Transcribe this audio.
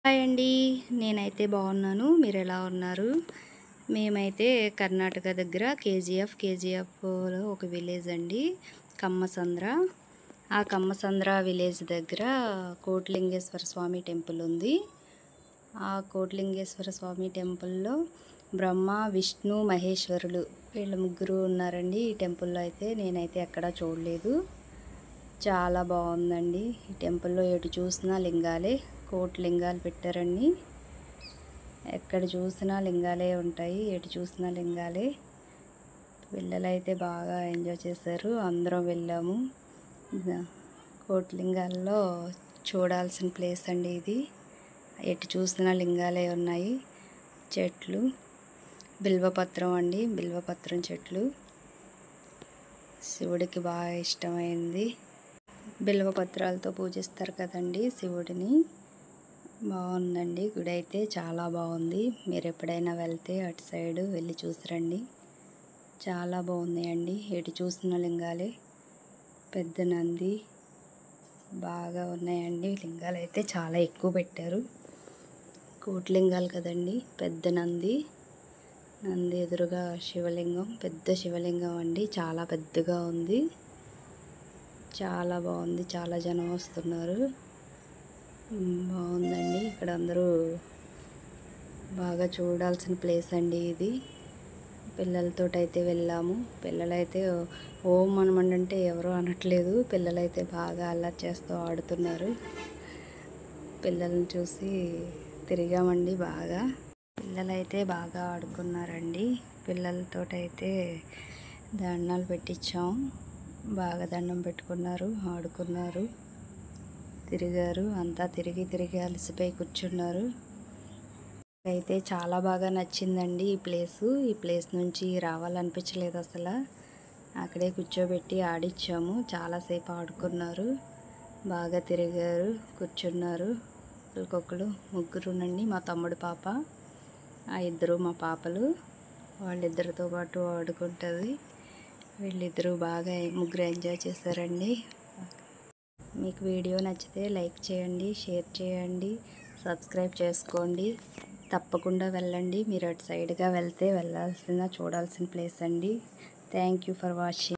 Hi అండి. నేనైతే బాగున్నాను. మీరు ఎలా ఉన్నారు? మేమైతే కర్ణాటక దగ్గర కేజీఎఫ్లో ఒక విలేజ్ అండి, కమ్మసంద్ర. ఆ కమ్మసంద్ర విలేజ్ దగ్గర కోటిలింగేశ్వర స్వామి టెంపుల్ ఉంది. ఆ కోటిలింగేశ్వర స్వామి టెంపుల్లో బ్రహ్మ, విష్ణు, మహేశ్వరులు వీళ్ళు ముగ్గురు ఉన్నారండి. ఈ టెంపుల్లో అయితే నేనైతే ఎక్కడా చూడలేదు. చాలా బాగుందండి. ఈ టెంపుల్లో ఎటు చూసినా లింగాలే, కోటి లింగాలు పెట్టారండి. ఎక్కడ చూసినా లింగాలే ఉంటాయి, ఎటు చూసినా లింగాలే. పిల్లలైతే బాగా ఎంజాయ్ చేశారు. అందరం వెళ్ళాము. కోటి లింగాల్లో చూడాల్సిన ప్లేస్ అండి ఇది. ఎటు చూసినా లింగాలే ఉన్నాయి. చెట్లు, బిల్వపత్రం అండి, బిల్వపత్రం చెట్లు. శివుడికి బాగా ఇష్టమైంది. బిల్వపత్రాలతో పూజిస్తారు కదండి శివుడిని. బాగుందండి గుడి అయితే, చాలా బాగుంది. మీరు ఎప్పుడైనా వెళ్తే అటు సైడ్ వెళ్ళి చూసిరండి. చాలా బాగున్నాయండి. ఎటు చూసిన లింగాలే. పెద్ద నంది బాగా ఉన్నాయండి. లింగాలు అయితే చాలా ఎక్కువ పెట్టారు. కోటి లింగాలు కదండి. పెద్ద నంది ఎదురుగా శివలింగం, పెద్ద శివలింగం అండి. చాలా పెద్దగా ఉంది. చాలా బాగుంది. చాలా జనం వస్తున్నారు. బాగుందండి. ఇక్కడ అందరూ బాగా చూడాల్సిన ప్లేస్ అండి ఇది. పిల్లలతో అయితే వెళ్ళాము. పిల్లలైతే ఓం అనమంటే ఎవరో అనట్లేదు. పిల్లలైతే బాగా అల్లరి చేస్తూ ఆడుతున్నారు. పిల్లల్ని చూసి తిరిగామండి బాగా. పిల్లలైతే బాగా ఆడుకున్నారండి. పిల్లలతో అయితే దండాలు పెట్టించాం. బాగా దండం పెట్టుకున్నారు, ఆడుకున్నారు, తిరిగారు. అంతా తిరిగి అలసిపోయి కూర్చున్నారు. అయితే చాలా బాగా నచ్చిందండి ఈ ప్లేసు. ఈ ప్లేస్ నుంచి రావాలనిపించలేదు అసలు. అక్కడే కూర్చోబెట్టి ఆడిచ్చాము. చాలాసేపు ఆడుకున్నారు, బాగా తిరిగారు, కూర్చున్నారు. ఒకరికొకరు ముగ్గురునండి. మా తమ్ముడు పాప, ఆ ఇద్దరు మా పాపలు. వాళ్ళిద్దరితో పాటు ఆడుకుంటుంది. వీళ్ళిద్దరూ బాగా ముగ్గురు ఎంజాయ్ చేశారండి. మీకు వీడియో నచ్చితే లైక్ చేయండి, షేర్ చేయండి, సబ్స్క్రైబ్ చేసుకోండి. తప్పకుండా వెళ్ళండి. మీరు అటు సైడ్గా వెళ్తే చూడాల్సిన ప్లేస్ అండి. Thank you for watching.